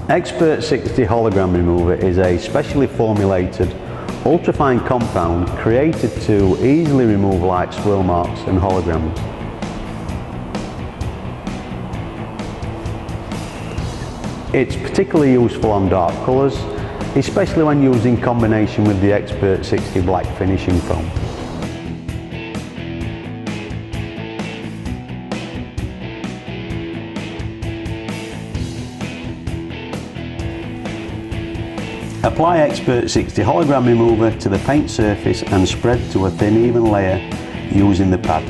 Xpert-60 hologram remover is a specially formulated ultrafine compound created to easily remove light swirl marks and holograms. It's particularly useful on dark colours, especially when used in combination with the Xpert-60 black finishing foam. Apply Xpert-60 hologram remover to the paint surface and spread to a thin even layer using the pad.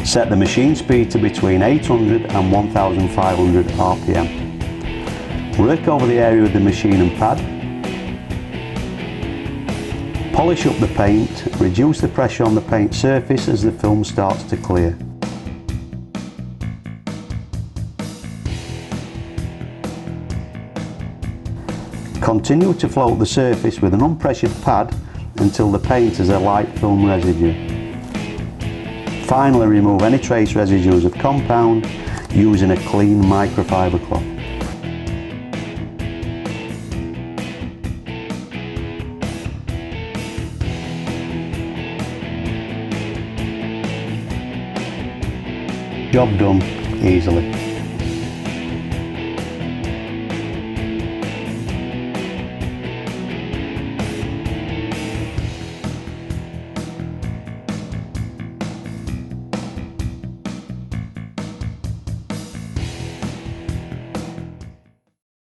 Set the machine speed to between 800 and 1500 RPM. Work over the area with the machine and pad. Polish up the paint, reduce the pressure on the paint surface as the film starts to clear. Continue to float the surface with an unpressured pad until the paint has a light film residue. Finally, remove any trace residues of compound using a clean microfiber cloth. Job done easily.